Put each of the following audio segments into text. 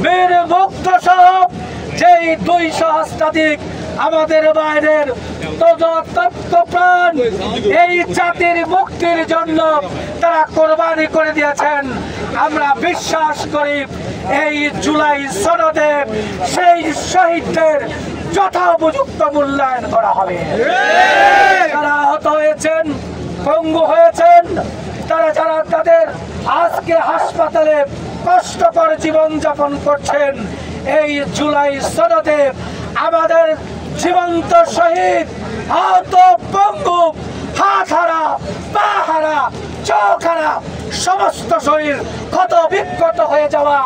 বীর মুগ্ধ সহ যেই 200 সহস্রাধিক আমাদের বাইরের প্রাণ এই জাতির মুক্তির জন্য তারা কোরবানি করে দিয়েছেন। আমরা বিশ্বাস করি এই জুলাই সনদে সেই শহীদদের যথোপযুক্ত মূল্যায়ন করা হবে। যারা আহত হয়েছেন, পঙ্গু হয়েছেন, যারা তাদের আজকে হাসপাতালে কষ্টকর জীবন যাপন করছেন, এই জুলাই সনদে আমাদের জীবন্ত শহীদ, আহত, পঙ্গু, হাত হারা, পা হারা, চোখ হারা, সমস্ত শরীর ক্ষত বিক্ষত হয়ে যাওয়া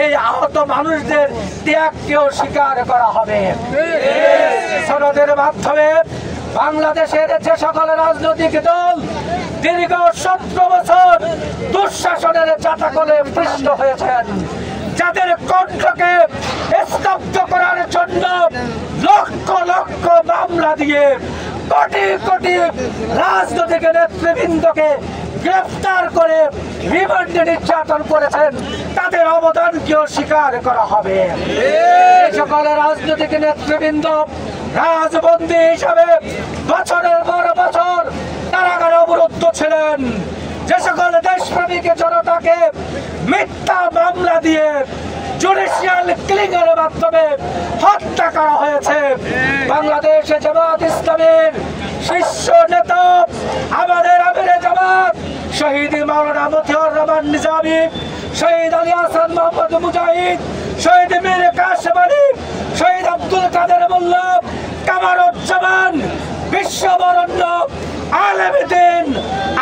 এই আহত মানুষদের ত্যাগকেও স্বীকার করা হবে। সনদের মাধ্যমে বাংলাদেশের যে সকল রাজনৈতিক দল দীর্ঘ 17 বছর দুঃশাসনের চাতাকলে পৃষ্ঠ হয়েছেন, যাদের কণ্ঠকে স্তব্ধ করার জন্য লক্ষ লক্ষ মামলা দিয়ে কোটি কোটি রাজনৈতিক নেতৃবৃন্দকে গ্রেফতার করে রিমান্ডে নির্যাতন করেছেন, তাদের অবদানকেও স্বীকার করা হবে। সকল রাজনৈতিক নেতৃবৃন্দ রাজবন্দী হিসাবে বছরের পর বছর কারাগারে অবরুদ্ধ ছিলেন। যে সকল দেশপ্রেমিক জনতাকে মিথ্যা মামলা দিয়ে জুডিশিয়াল কিলিং এর মাধ্যমে হত্যা করা হয়েছে, বাংলাদেশ জামাত ইসলামের শীর্ষ নেতা আমাদের আমিরে জামাত শহীদ মাওলানা মতিউর রহমান নিজামী, শহীদ আলী হাসান মোহাম্মদ মুজাহিদ, শহীদ মীর কাসেম আলী, শহীদ আব্দুল কাদের মোল্লা, কামারুজ্জামান, বিশ্ববরণ্য আলেমে দ্বীন,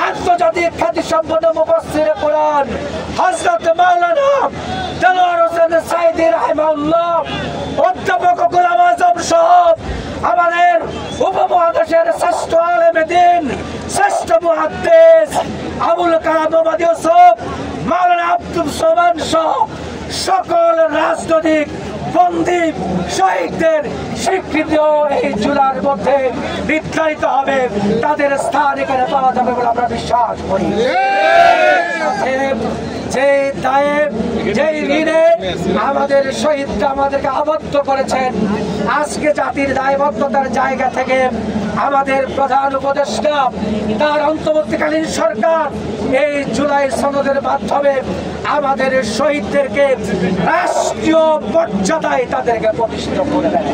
আন্তর্জাতিক খ্যাতিসম্পন্ন মুফাসসিরে কুরআন হযরত মাওলানা দেলোয়ার হোসেন সাঈদী রাহিমাহুল্লাহ, অধ্যাপক গোলাম আযম সহ আমাদের উপমহাদেশের শ্রেষ্ঠ আলেমে দ্বীন, শ্রেষ্ঠ মুহাদ্দিস আবুল কালাম মোহাম্মদ ইউসুফ, মাওলানা আব্দুল সোবহান সহ সকল রাজনৈতিক বন্দী শহীদদের স্বীকৃতিও এই জুলাইয়ের মধ্যে নির্ধারিত হবে, তাদের স্থান এখানে পাওয়া যাবে বলে আমরা বিশ্বাস করি। যে দায়ে যে ঋণে আমাদের শহীদরা আমাদেরকে আবদ্ধ করেছেন, আজকে জাতির দায়বদ্ধতার জায়গা থেকে আমাদের প্রধান উপদেষ্টা, তার অন্তর্বর্তীকালীন সরকার এই জুলাই সনদের মাধ্যমে আমাদের শহীদদেরকে রাষ্ট্রীয় মর্যাদায় তাদেরকে প্রতিষ্ঠিত করে দেয়।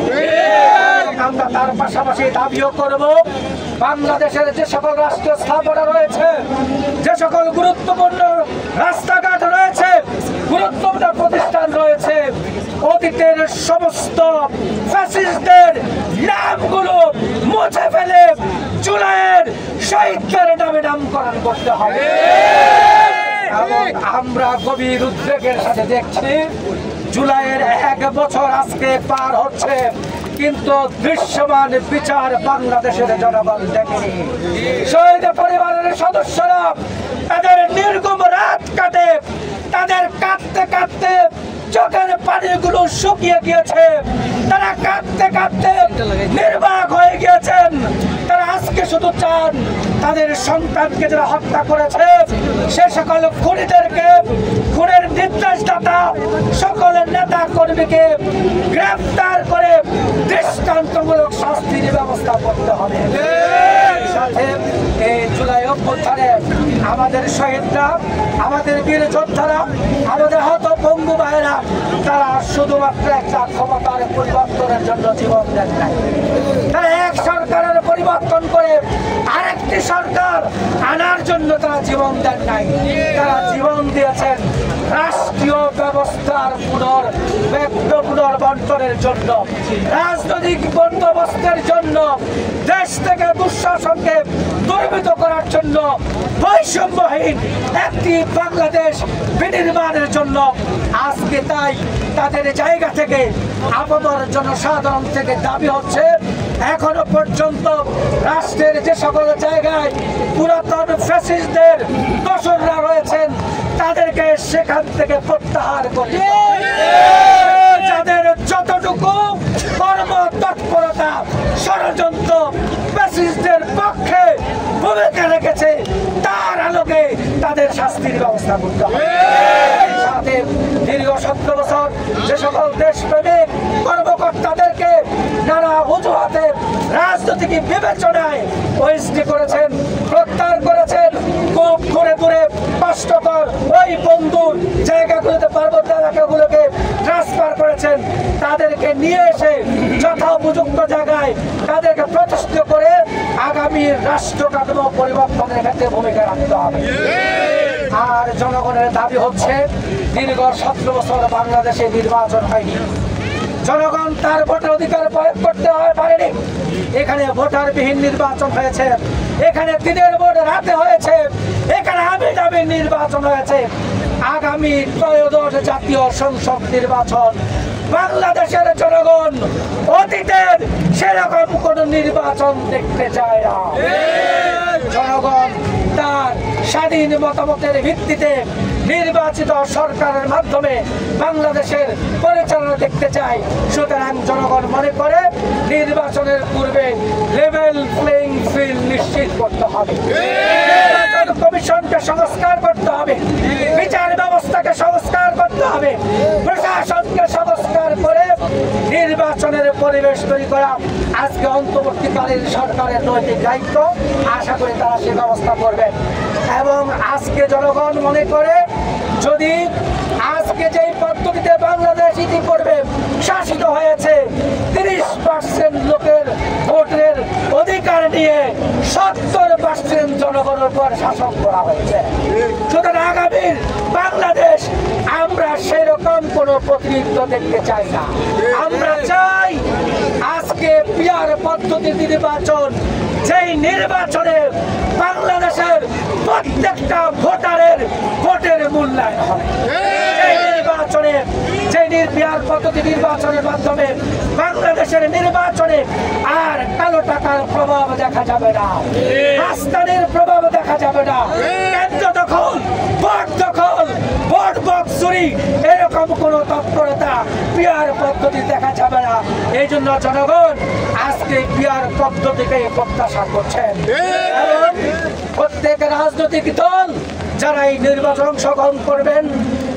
আমরা তার পাশাপাশি দাবিও করব, বাংলাদেশের যে সকল রাষ্ট্রীয় স্থাপনা রয়েছে, যে সকল গুরুত্বপূর্ণ রাস্তাঘাট রয়েছে, গুরুত্বপূর্ণ প্রতিষ্ঠান রয়েছে, অতীতের সমস্ত ফ্যাসিস্টদের নামগুলো মুছে ফেলে জুলাইয়ের শহীদদের নামে নামকরণ করতে হবে। এবং আমরা গভীর উদ্বেগের সাথে দেখছি জুলাইয়ের 1 বছর আজকে পার হচ্ছে, কিন্তু দৃশ্যমান বিচার বাংলাদেশের জনগণ দেখেনি। শহীদ পরিবারের সদস্যরা তাদের নির্গম রাত কাটে, তাদের কাঁদতে কাঁদতে চোখের পানিগুলো শুকিয়ে গিয়েছে, তারা কাঁদতে কাঁদতে নির্বাক হয়ে গিয়েছেন। তারা আজকে শুধু চান তাদের সন্তানকে যারা হত্যা করেছে সে সকল খুনিদেরকে, খুনের নির্দেশদাতা সকল নেতা কর্মীকে গ্রেফতার করে দৃষ্টান্তমূলক শাস্তির ব্যবস্থা করতে হবে। সাথে এই জুলাই অভ্যুত্থানে আমাদের শহীদরা, আমাদের বীর যোদ্ধারা, আমাদের হত পঙ্গু ভাইয়েরা, তারা শুধুমাত্র একটা ক্ষমতার পরিবর্তনের জন্য জীবন দেন নাই, তারা এক সরকারের পরিবর্তন করে আরেকটি সরকার আনার জন্য তারা জীবন দেন নাই, তারা জীবন দিয়েছেন রাষ্ট্রীয় ব্যবস্থার পুনর্বন্টনের জন্য, রাজনৈতিক বন্দোবস্তের জন্য, দেশ থেকে দুঃশাসনকে দূরীভূত করার জন্য, বৈষম্যহীন একটি বাংলাদেশ বিনির্মাণের জন্য। আজকে তাই তাদের জায়গা থেকে আমাদের জনসাধারণ থেকে দাবি হচ্ছে, এখনো পর্যন্ত রাষ্ট্রের যে সকল জায়গায় পুরাতন ফ্যাসিস্টদের দোসররা রয়েছেন তাদেরকে সেখান থেকে প্রত্যাহার করতে হবে। যাদের যতটুকু কর্মতৎপরতা ষড়যন্ত্র ফ্যাসিস্টদের পক্ষে ভূমিকা রেখেছে তার আলোকে তাদের শাস্তির ব্যবস্থা করতে হবে। সাথে দীর্ঘ 17 বছর রাজনৈতিক বিবেচনায় ওএসডি করেছেন, প্রত্যাহার করেছেন, খুব ঘুরে ঘুরে কষ্টকর ওই বন্ধুর জায়গাগুলোতে, পার্বত্য এলাকাগুলোকে ট্রান্সফার করেছেন। তাদেরকে নিয়ে এসে যথোপযুক্ত জায়গায় তাদেরকে প্রতিষ্ঠিত করে আগামী রাষ্ট্র কাঠামো পরিবর্তনের ক্ষেত্রে ভূমিকা রাখতে হবে। আর জনগণের দাবি হচ্ছে, দীর্ঘ 17 বছর বাংলাদেশে নির্বাচন হয়নি, জনগণ তার ভোটের অধিকার প্রয়োগ করতে পারেনি। এখানে ভোটারবিহীন নির্বাচন হয়েছে, এখানে দিনের ভোট রাতে হয়েছে, এখানে আবিদাবি নির্বাচন হয়েছে। আগামী ত্রয়োদশ জাতীয় সংসদ নির্বাচন বাংলাদেশের জনগণ অতীতের সেরকম কোন নির্বাচন দেখতে চায় না। জনগণ তার স্বাধীন মতামতের ভিত্তিতে নির্বাচিত সরকারের মাধ্যমে বাংলাদেশের পরিচালনা দেখতে চায়। সুতরাং জনগণ মনে করে নির্বাচনের পূর্বে লেভেল প্লেইং ফিল্ড নিশ্চিত করতে হবে, নির্বাচন কমিশনকে সংস্কার করতে হবে, বিচার ব্যবস্থাকে সংস্কার করতে হবে, প্রশাসনকে সংস্কার করে নির্বাচনের পরিবেশ তৈরি করা আজকে অন্তর্বর্তীকালীন সরকারের নৈতিক দায়িত্ব। আশা করি তারা সে ব্যবস্থা করবেন। এবং আজকে জনগণ মনে করে, যদি আজকে যেই পদ্ধতিতে বাংলাদেশ ইতিপূর্বে শাসিত হয়েছে, 30% লোকের ভোটের অধিকার নিয়ে 70% জনগণের উপর শাসন করা হয়েছে। সুতরাং আগামী বাংলাদেশ আমরা সেরকম কোন প্রতিনিধিত্ব দেখতে চাই না। আমরা চাই আজকে পিআর পদ্ধতির নির্বাচন, যেই নির্বাচনে বাংলাদেশের প্রত্যেকটা ভোটারের ভোটের মূল্যায়ন হবে। এই নির্বাচনে, যে পিআর পদ্ধতি নির্বাচনের মাধ্যমে বাংলাদেশের নির্বাচনে আর কালো টাকার প্রভাব দেখা যাবে না, রাজধানীর প্রভাব দেখা যাবে না, কেন্দ্র দখল, ভোট দখল, ভোট বক্স চুরি, এরকম কোন তৎপরতা পিআর পদ্ধতি দেখা যাবে না। এই জন্য জনগণ আজকে পিআর পদ্ধতিকে প্রত্যাশা করছেন। এবং প্রত্যেক রাজনৈতিক দল যারা এই নির্বাচন অংশগ্রহণ করবেন,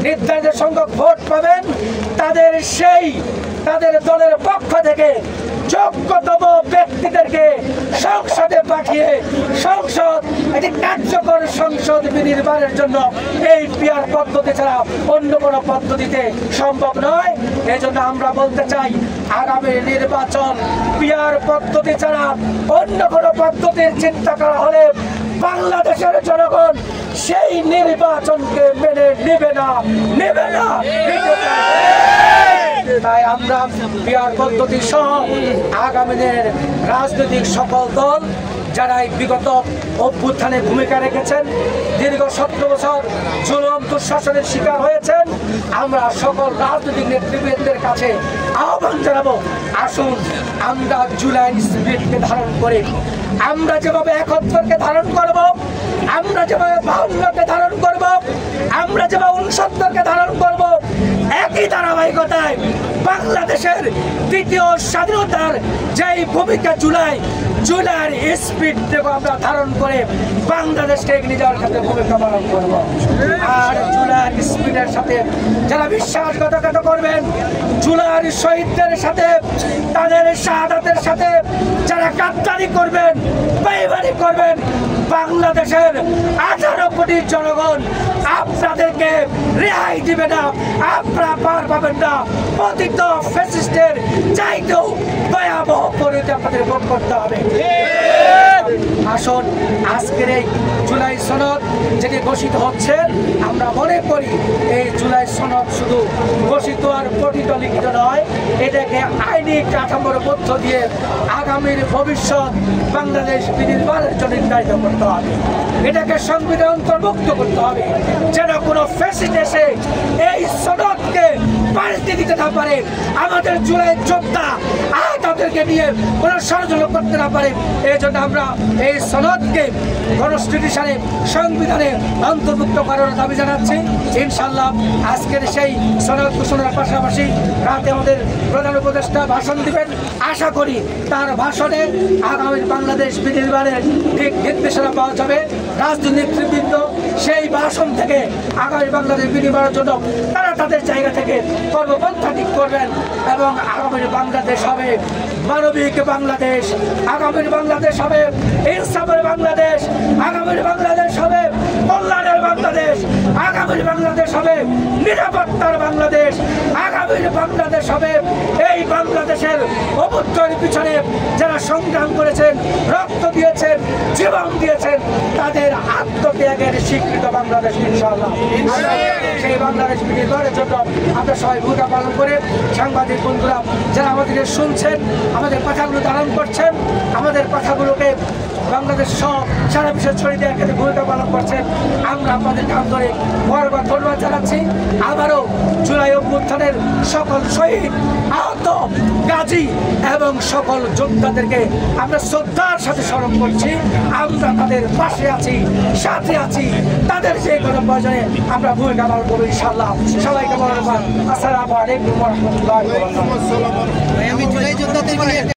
নির্ধারিত সংখ্যক ভোট পাবেন, তাদের দলের পক্ষ থেকে যোগ্যতম ব্যক্তিদেরকে সংসদে পাঠিয়ে সংসদ একটি কার্যকর সংসদ বিনির্মাণের জন্য এই পিআর পদ্ধতি ছাড়া অন্য কোনো পদ্ধতিতে সম্ভব নয়। এই জন্য আমরা বলতে চাই, আগামী নির্বাচন পিআর পদ্ধতি ছাড়া অন্য কোনো পদ্ধতির চিন্তা করা হলে বাংলাদেশের জনগণ সেই নির্বাচনকে মেনে নেবে না। তাই আমরা পিআর পদ্ধতি সহ আগামী দিনের রাজনৈতিক সকল দল যারা এই বিগত অভ্যুত্থানে ভূমিকা রেখেছেন, দীর্ঘ 17 বছর জুলুম দুঃশাসনের শিকার হয়েছেন, আমরা সকল রাজনৈতিক নেতৃবৃন্দের কাছে আহ্বান জানাবো, আসুন আমরা জুলাই স্পিরিটকে ধারণ করি। আমরা যেভাবে 71কে ধারণ করব, আমরা যেভাবে 52কে ধারণ করব, আমরা যেভাবে 69কে ধারণ করব, একই ধারাবাহিকতায় বাংলাদেশের দ্বিতীয় স্বাধীনতার যেই ভূমিকা জুলাইয়ের স্পিড থেকে আমরা ধারণ করে বাংলাদেশকে এগিয়ে যাওয়ার ক্ষেত্রে ভূমিকা পালন করব। আর জুলাইয়ের স্পিডের সাথে যারা বিশ্বাসঘাতকতা করবেন, জুলাইয়ের শহীদদের সাথে, তাদের শাহাদাতের সাথে যারা গাদ্দারি করবেন, বেঈমানি করবেন, বাংলাদেশের 18 কোটি জনগণ আপনাদেরকে রেহাই দিবে না, আপনারা পার পাবেন না। পতিত ফ্যাসিস্টের চাইতেও ভয়াবহ পরিণতি আপনাদের ভোগ করতে হবে। আসুন আজকের এই জুলাই সনদ যেটি ঘোষিত হচ্ছে, আমরা মনে করি এই জুলাই সনদ শুধু ঘোষিত আর পঠিত লিখিত নয়, এটাকে আইনি কাঠামোর মধ্য দিয়ে আগামীর ভবিষ্যৎ বাংলাদেশ বিনির্মাণের জন্য নির্ধারিত করতে হবে। এটাকে সংবিধান অন্তর্ভুক্ত করতে হবে, যেন কোনো ফ্যাসিস্ট এসে এই সনদকে পাল্টে দিতে না পারে, আমাদের জুলাই যোদ্ধা তাদেরকে নিয়ে কোনো ষড়যন্ত্র করতে না পারে। এই জন্য আমরা এই সনদকে কনস্টিটিউশনে, সংবিধানে অন্তর্ভুক্ত করার দাবি জানাচ্ছি। ইনশাআল্লাহ আজকের সেই সনদ ঘোষণার পাশাপাশি রাতে আমাদের প্রধান উপদেষ্টা ভাষণ দিবেন। আশা করি তার ভাষণে আগামী বাংলাদেশ বিনির্মাণের ঠিক নির্দেশনা পাওয়া যাবে। রাজনৈতিক নেতৃবৃন্দ সেই ভাষণ থেকে আগামী বাংলাদেশ বিনির্মাণের জন্য তারা তাদের জায়গা থেকে কর্মপন্থা করবেন এবং আগামী বাংলাদেশ হবে মানবিক বাংলাদেশ, আগামী বাংলাদেশ হবে ইনসাফের বাংলাদেশ, আগামী বাংলাদেশ হবে কল্যাণের বাংলাদেশ, আগামী বাংলাদেশ হবে নিরাপত্তার বাংলাদেশ, আগামী বাংলাদেশ হবে এই বাংলাদেশের অভ্যুত্থানের পিছনে যারা সংগ্রাম করেছেন, রক্ত দিয়েছেন, জীবন দিয়েছেন, তাদের আত্মত্যাগের স্বীকৃত বাংলাদেশ ইনশাআল্লাহ। সেই বাংলাদেশ বিজয়ী করার জন্য আমরা সবাই ভূমিকা পালন করে সাংবাদিক বন্ধুরা যারা আমাদেরকে শুনছেন, আমাদের কথাগুলো ধারণ করছেন, আমাদের কথাগুলোকে বাংলাদেশ সহ সারা বিশ্বে ছড়িয়ে দেওয়ার ক্ষেত্রে ভূমিকা পালন করছেন, আমরা আপনাদেরকে আন্তরিক বরাবর ধন্যবাদ জানাচ্ছি। আবারও জুলাই অভ্যুত্থানের সকল শহীদ, আহত, গাজী এবং সকল যোদ্ধাদেরকে আমরা শ্রদ্ধার সাথে স্মরণ করছি। আমরা তাদের পাশে আছি, সাথে আছি, তাদের যে কোনো প্রয়োজনে আমরা ভূমিকা পালন করবো ইনশাআল্লাহ। সবাইকে ধন্যবাদ। আসসালামু আলাইকুম ওয়া রাহমাতুল্লাহি ওয়া বারাকাতুহু।